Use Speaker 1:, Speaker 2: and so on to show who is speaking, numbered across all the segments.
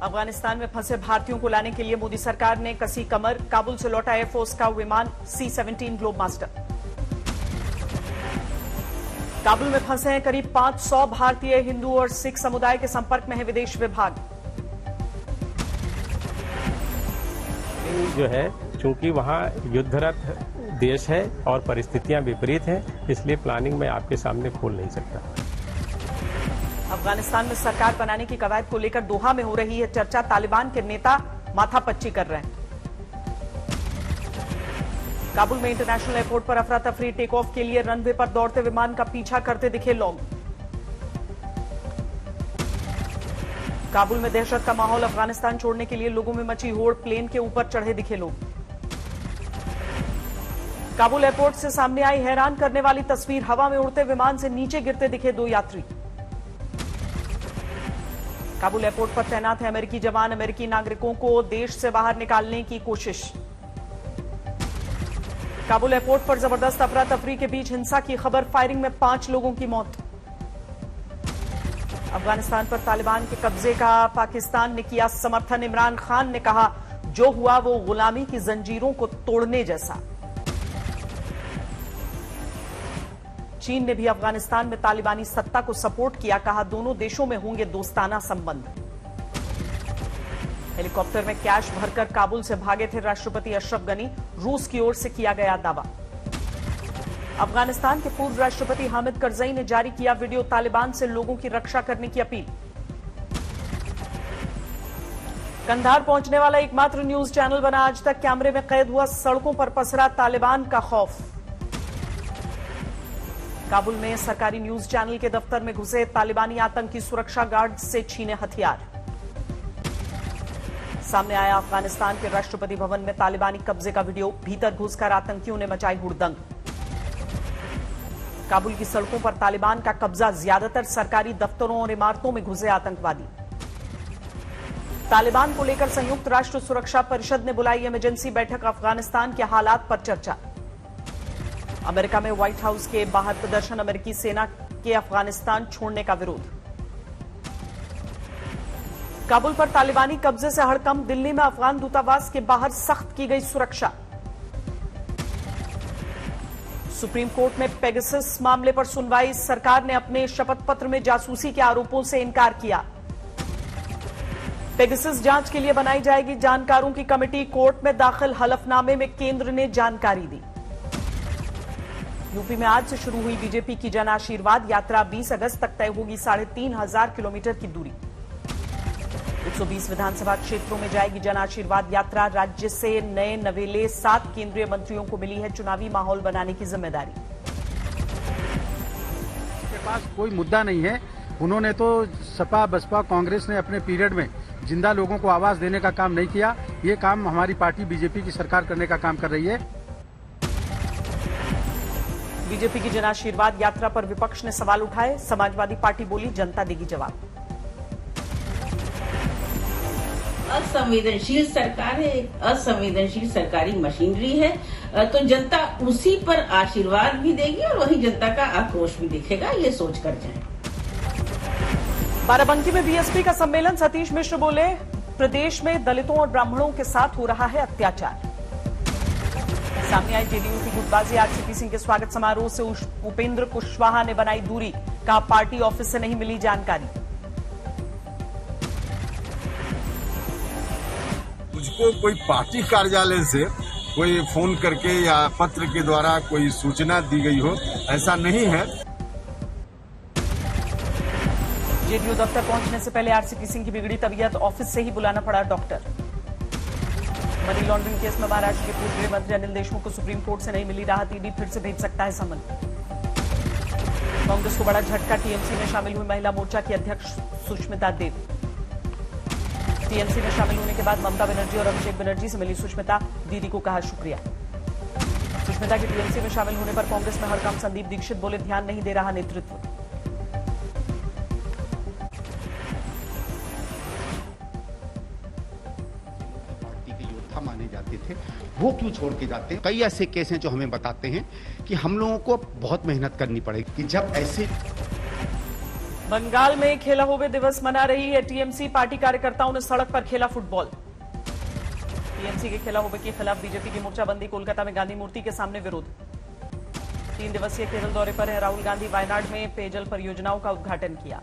Speaker 1: अफगानिस्तान में फंसे भारतीयों को लाने के लिए मोदी सरकार ने कसी कमर। काबुल से लौटा एयरफोर्स का विमान C-17 ग्लोब मास्टर। काबुल में फंसे हैं करीब 500 भारतीय। हिंदू और सिख समुदाय के संपर्क में है विदेश विभाग।
Speaker 2: जो है चूंकि वहाँ युद्धरत देश है और परिस्थितियां विपरीत हैं, इसलिए प्लानिंग में आपके सामने खोल नहीं सकता।
Speaker 1: अफगानिस्तान में सरकार बनाने की कवायद को लेकर दोहा में हो रही है चर्चा। तालिबान के नेता माथापच्ची कर रहे हैं। काबुल में इंटरनेशनल एयरपोर्ट पर अफरा तफरी। टेक ऑफ के लिए रनवे पर दौड़ते विमान का पीछा करते दिखे लोग। काबुल में दहशत का माहौल। अफगानिस्तान छोड़ने के लिए लोगों में मची होड़। प्लेन के ऊपर चढ़े दिखे लोग। काबुल एयरपोर्ट से सामने आई हैरान करने वाली तस्वीर। हवा में उड़ते विमान से नीचे गिरते दिखे 2 यात्री। काबुल एयरपोर्ट पर तैनात है अमेरिकी जवान। अमेरिकी नागरिकों को देश से बाहर निकालने की कोशिश। काबुल एयरपोर्ट पर जबरदस्त अफरा तफरी के बीच हिंसा की खबर। फायरिंग में 5 लोगों की मौत। अफगानिस्तान पर तालिबान के कब्जे का पाकिस्तान ने किया समर्थन। इमरान खान ने कहा जो हुआ वो गुलामी की जंजीरों को तोड़ने जैसा। चीन ने भी अफगानिस्तान में तालिबानी सत्ता को सपोर्ट किया। कहा दोनों देशों में होंगे दोस्ताना संबंध। हेलीकॉप्टर में कैश भरकर काबुल से भागे थे राष्ट्रपति अशरफ गनी। रूस की ओर से किया गया दावा। अफगानिस्तान के पूर्व राष्ट्रपति हामिद करजई ने जारी किया वीडियो। तालिबान से लोगों की रक्षा करने की अपील। कंधार पहुंचने वाला एकमात्र न्यूज चैनल बना आज तक कैमरे में कैद हुआ। सड़कों पर पसरा तालिबान का खौफ। काबुल में सरकारी न्यूज चैनल के दफ्तर में घुसे तालिबानी आतंकी। सुरक्षा गार्ड से छीने हथियार। सामने आया अफगानिस्तान के राष्ट्रपति भवन में तालिबानी कब्जे का वीडियो। भीतर घुसकर आतंकियों ने मचाई हुड़दंग। काबुल की सड़कों पर तालिबान का कब्जा। ज्यादातर सरकारी दफ्तरों और इमारतों में घुसे आतंकवादी। तालिबान को लेकर संयुक्त राष्ट्र सुरक्षा परिषद ने बुलाई इमरजेंसी बैठक। अफगानिस्तान के हालात पर चर्चा। अमेरिका में व्हाइट हाउस के बाहर प्रदर्शन। अमेरिकी सेना के अफगानिस्तान छोड़ने का विरोध। काबुल पर तालिबानी कब्जे से हड़कंप। दिल्ली में अफगान दूतावास के बाहर सख्त की गई सुरक्षा। सुप्रीम कोर्ट में पेगासस मामले पर सुनवाई। सरकार ने अपने शपथ पत्र में जासूसी के आरोपों से इनकार किया। पेगासस जांच के लिए बनाई जाएगी जानकारों की कमेटी। कोर्ट में दाखिल हलफनामे में केंद्र ने जानकारी दी। यूपी में आज से शुरू हुई बीजेपी की जन आशीर्वाद यात्रा। 20 अगस्त तक तय होगी 3,500 किलोमीटर की दूरी। 120 विधानसभा क्षेत्रों में जाएगी जन आशीर्वाद यात्रा। राज्य से नए नवेले 7 केंद्रीय मंत्रियों को मिली है चुनावी माहौल बनाने की जिम्मेदारी।
Speaker 3: के पास कोई मुद्दा नहीं है। उन्होंने तो सपा बसपा कांग्रेस ने अपने पीरियड में जिंदा लोगों को आवाज देने का काम नहीं किया। ये काम हमारी पार्टी बीजेपी की सरकार करने का काम कर रही है।
Speaker 1: बीजेपी की जन आशीर्वाद यात्रा पर विपक्ष ने सवाल उठाए। समाजवादी पार्टी बोली जनता देगी जवाब।
Speaker 4: असंवेदनशील सरकार है, असंवेदनशील सरकारी मशीनरी है, तो जनता उसी पर आशीर्वाद भी देगी और वही जनता का आक्रोश भी दिखेगा। ये सोच कर जाए।
Speaker 1: बाराबंकी में बीएसपी का सम्मेलन। सतीश मिश्र बोले प्रदेश में दलितों और ब्राह्मणों के साथ हो रहा है अत्याचार। सामने आई जेडीयू की गुटबाजी। आरसीपी सिंह के स्वागत समारोह से उपेंद्र कुशवाहा ने बनाई दूरी। कहा पार्टी ऑफिस से नहीं मिली जानकारी।
Speaker 5: मुझको कोई पार्टी कार्यालय से कोई फोन करके या पत्र के द्वारा कोई सूचना दी गई हो, ऐसा नहीं है।
Speaker 1: जेडीयू दफ्तर पहुंचने से पहले आरसीपी सिंह की बिगड़ी तबीयत। ऑफिस से ही बुलाना पड़ा डॉक्टर। मनी लॉन्ड्रिंग केस में महाराष्ट्र के पूर्व गृह मंत्री अनिल देशमुख को सुप्रीम कोर्ट से नहीं मिली राहत। ईडी फिर से भेज सकता है समन। कांग्रेस को बड़ा झटका। टीएमसी में शामिल हुई महिला मोर्चा की अध्यक्ष सुष्मिता देव। टीएमसी में शामिल होने के बाद ममता बनर्जी और अभिषेक बनर्जी से मिली सुष्मिता। दीदी को कहा शुक्रिया। सुष्मिता के टीएमसी में शामिल होने पर कांग्रेस में हड़कंप। संदीप दीक्षित बोले ध्यान नहीं दे रहा नेतृत्व।
Speaker 6: माने जाते थे वो क्यों छोड़ के जाते हैं। कई ऐसे केस हैं जो हमें बताते हैं कि हम लोगों को बहुत मेहनत करनी पड़ेगी कि जब ऐसे
Speaker 1: बंगाल में खेला हुए दिवस मना रही है टीएमसी। पार्टी कार्यकर्ताओं ने सड़क पर खेला फुटबॉल। टीएमसी के खेला हुए के खिलाफ बीजेपी की मोर्चाबंदी। कोलकाता में गांधी मूर्ति के सामने विरोध। 3 दिवसीय केरल दौरे पर है राहुल गांधी। वायनाड में पेयजल परियोजनाओं का उद्घाटन किया।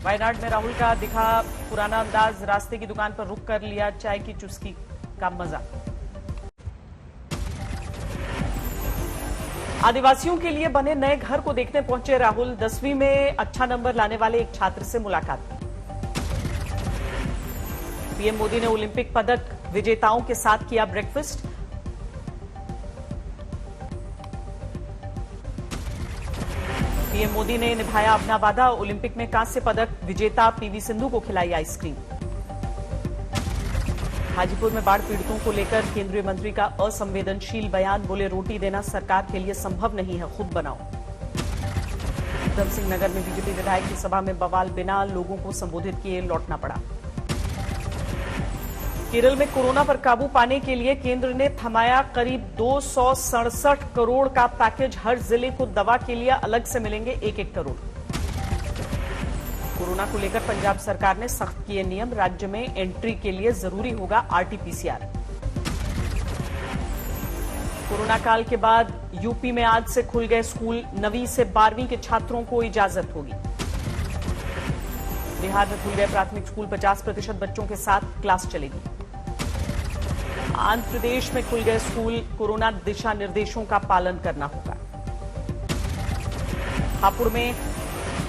Speaker 1: वायनाड में राहुल का दिखा पुराना अंदाज। रास्ते की दुकान पर रुक कर लिया चाय की चुस्की का मजा। आदिवासियों के लिए बने नए घर को देखने पहुंचे राहुल। 10वीं में अच्छा नंबर लाने वाले एक छात्र से मुलाकात। पीएम मोदी ने ओलंपिक पदक विजेताओं के साथ किया ब्रेकफास्ट। पीएम मोदी ने निभाया अपना वादा। ओलंपिक में कांस्य पदक विजेता पीवी सिंधु को खिलाई आइसक्रीम। हाजीपुर में बाढ़ पीड़ितों को लेकर केंद्रीय मंत्री का असंवेदनशील बयान। बोले रोटी देना सरकार के लिए संभव नहीं है, खुद बनाओ। उधम सिंह नगर में बीजेपी विधायक की सभा में बवाल। बिना लोगों को संबोधित किए लौटना पड़ा। केरल में कोरोना पर काबू पाने के लिए केंद्र ने थमाया करीब 267 करोड़ का पैकेज। हर जिले को दवा के लिए अलग से मिलेंगे 1-1 करोड़। कोरोना को लेकर पंजाब सरकार ने सख्त किए नियम। राज्य में एंट्री के लिए जरूरी होगा आरटीपीसीआर। कोरोना काल के बाद यूपी में आज से खुल गए स्कूल। 9वीं से 12वीं के छात्रों को इजाजत होगी। बिहार में खुल गए प्राथमिक स्कूल। 50% बच्चों के साथ क्लास चलेगी। आंध्र प्रदेश में खुल गए स्कूल। कोरोना दिशा निर्देशों का पालन करना होगा। हापुड़ में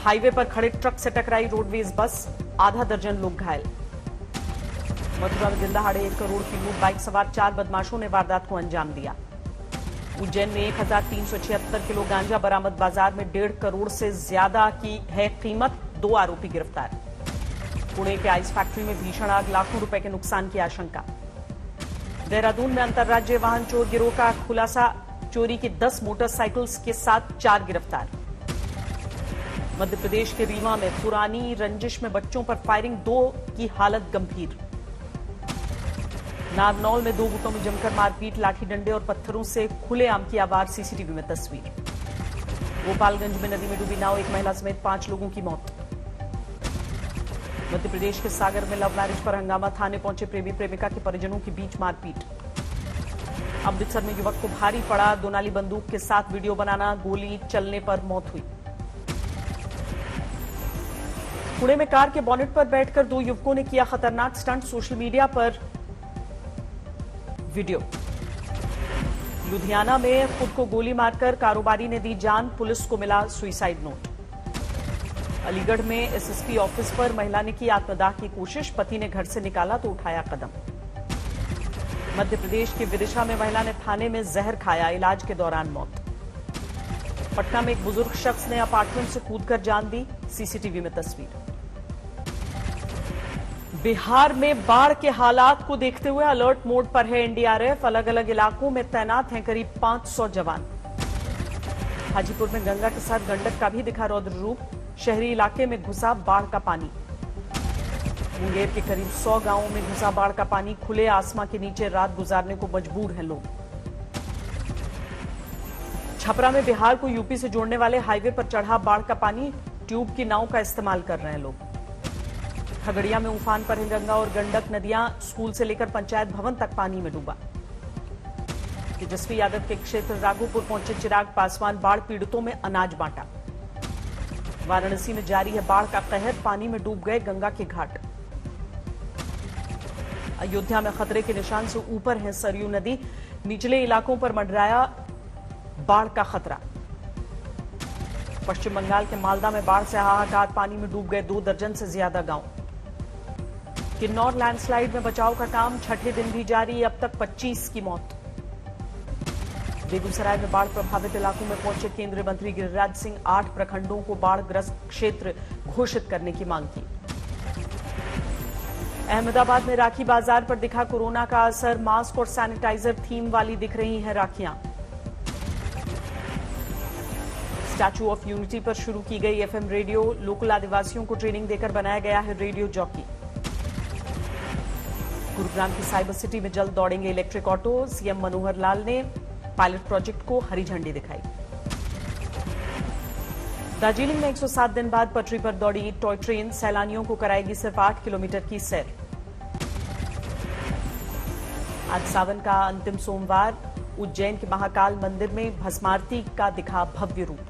Speaker 1: हाईवे पर खड़े ट्रक से टकराई रोडवेज बस। आधा दर्जन लोग घायल। मथुरा में दिन दहाड़े 1 करोड़ की लूट। बाइक सवार 4 बदमाशों ने वारदात को अंजाम दिया। उज्जैन में 1376 किलो गांजा बरामद। बाजार में 1.5 करोड़ से ज्यादा की है कीमत। 2 आरोपी गिरफ्तार। पुणे के आइस फैक्ट्री में भीषण आग। लाखों रुपए के नुकसान की आशंका। देहरादून में अंतर्राज्यीय वाहन चोर गिरोह का खुलासा। चोरी की 10 मोटरसाइकिल्स के साथ 4 गिरफ्तार। मध्य प्रदेश के रीवा में पुरानी रंजिश में बच्चों पर फायरिंग। 2 की हालत गंभीर। नारनौल में 2 गुटों में जमकर मारपीट। लाठी डंडे और पत्थरों से खुलेआम किया वार। सीसीटीवी में तस्वीर। गोपालगंज में नदी में डूबी नाव। 1 महिला समेत 5 लोगों की मौत। मध्य प्रदेश के सागर में लव मैरिज पर हंगामा। थाने पहुंचे प्रेमी प्रेमिका के परिजनों के बीच मारपीट। अमृतसर में युवक को भारी पड़ा। 2 नाली बंदूक के साथ वीडियो बनाना। गोली चलने पर मौत हुई। पुणे में कार के बोनेट पर बैठकर 2 युवकों ने किया खतरनाक स्टंट। सोशल मीडिया पर वीडियो। लुधियाना में खुद को गोली मारकर कारोबारी ने दी जान। पुलिस को मिला सुसाइड नोट। अलीगढ़ में एसएसपी ऑफिस पर महिला ने की आत्मदाह की कोशिश। पति ने घर से निकाला तो उठाया कदम। मध्य प्रदेश के विदिशा में महिला ने थाने में जहर खाया। इलाज के दौरान मौत। पटना में एक बुजुर्ग शख्स ने अपार्टमेंट से कूदकर जान दी। सीसीटीवी में तस्वीर। बिहार में बाढ़ के हालात को देखते हुए अलर्ट मोड पर है एनडीआरएफ। अलग अलग इलाकों में तैनात हैं करीब 500 जवान। हाजीपुर में गंगा के साथ गंडक का भी दिखा रौद्र रूप। शहरी इलाके में घुसा बाढ़ का पानी। मुंगेर के करीब 100 गांवों में घुसा बाढ़ का पानी। खुले आसमां के नीचे रात गुजारने को मजबूर हैं लोग। छपरा में बिहार को यूपी से जोड़ने वाले हाईवे पर चढ़ा बाढ़ का पानी। ट्यूब की नाव का इस्तेमाल कर रहे हैं लोग। खगड़िया में उफान पर है गंगा और गंडक नदियां। स्कूल से लेकर पंचायत भवन तक पानी में डूबा। तेजस्वी यादव के क्षेत्र राघोपुर पहुंचे चिराग पासवान। बाढ़ पीड़ितों में अनाज बांटा। वाराणसी में जारी है बाढ़ का कहर। पानी में डूब गए गंगा के घाट। अयोध्या में खतरे के निशान से ऊपर है सरयू नदी। निचले इलाकों पर मंडराया बाढ़ का खतरा। पश्चिम बंगाल के मालदा में बाढ़ से हाहाकार। पानी में डूब गए 2 दर्जन से ज्यादा गांव। किन्नौर लैंडस्लाइड में बचाव का काम 6ठे दिन भी जारी। अब तक 25 की मौत। बेगूसराय में बाढ़ प्रभावित इलाकों में पहुंचे केंद्रीय मंत्री गिरिराज सिंह। 8 प्रखंडों को बाढ़ग्रस्त क्षेत्र घोषित करने की मांग की। अहमदाबाद में राखी बाजार पर दिखा कोरोना का असर। मास्क और सैनिटाइजर थीम वाली दिख रही हैं राखियां। स्टैच्यू ऑफ यूनिटी पर शुरू की गई एफएम रेडियो। लोकल आदिवासियों को ट्रेनिंग देकर बनाया गया है रेडियो जॉकी। गुरुग्राम की साइबर सिटी में जल्द दौड़ेंगे electric auto. CM Manohar Lal ने पायलट प्रोजेक्ट को हरी झंडी दिखाई। दार्जिलिंग में 107 दिन बाद पटरी पर दौड़ी टॉय ट्रेन सैलानियों को कराएगी सिर्फ 8 किलोमीटर की सैर। आज सावन का अंतिम सोमवार उज्जैन के महाकाल मंदिर में भस्मारती का दिखा भव्य रूप।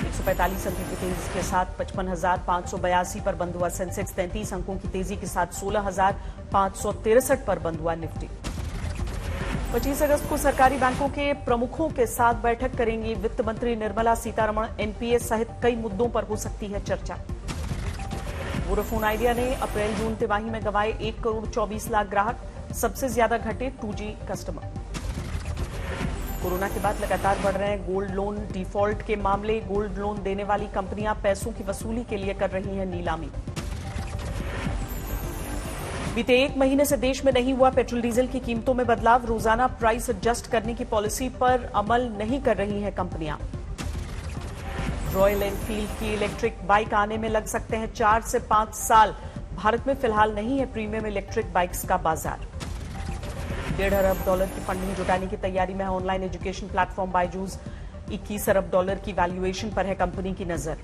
Speaker 1: 145 अंकों की तेजी के साथ 55,582 पर बंद हुआ सेंसेक्स। 33 अंकों की तेजी के साथ 16,563 पर बंद हुआ निफ्टी। 25 अगस्त को सरकारी बैंकों के प्रमुखों के साथ बैठक करेंगी वित्त मंत्री निर्मला सीतारमण। एनपीए सहित कई मुद्दों पर हो सकती है चर्चा। वोडाफोन आइडिया ने अप्रैल जून तिमाही में गंवाए 1 करोड़ 24 लाख ग्राहक, सबसे ज्यादा घटे 2G कस्टमर। कोरोना के बाद लगातार बढ़ रहे हैं गोल्ड लोन डिफॉल्ट के मामले। गोल्ड लोन देने वाली कंपनियां पैसों की वसूली के लिए कर रही हैं नीलामी। बीते 1 महीने से देश में नहीं हुआ पेट्रोल डीजल की कीमतों में बदलाव। रोजाना प्राइस एडजस्ट करने की पॉलिसी पर अमल नहीं कर रही हैं कंपनियां। रॉयल एनफील्ड की इलेक्ट्रिक बाइक आने में लग सकते हैं 4 से 5 साल। भारत में फिलहाल नहीं है प्रीमियम इलेक्ट्रिक बाइक्स का बाजार। $1.5 अरब की फंडिंग जुटाने की तैयारी में है ऑनलाइन एजुकेशन प्लेटफॉर्म बायजूस। $21 अरब की वैल्यूएशन पर है कंपनी की नजर।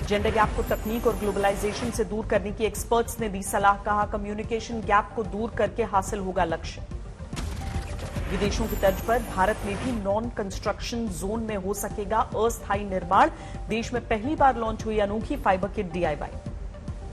Speaker 1: जेंडर गैप को तकनीक और ग्लोबलाइजेशन से दूर करने की एक्सपर्ट्स ने दी सलाह। कहा कम्युनिकेशन गैप को दूर करके हासिल होगा लक्ष्य। विदेशों की तर्ज पर भारत में भी नॉन कंस्ट्रक्शन जोन में हो सकेगा अस्थायी निर्माण। देश में पहली बार लॉन्च हुई अनोखी फाइबर किट DIY।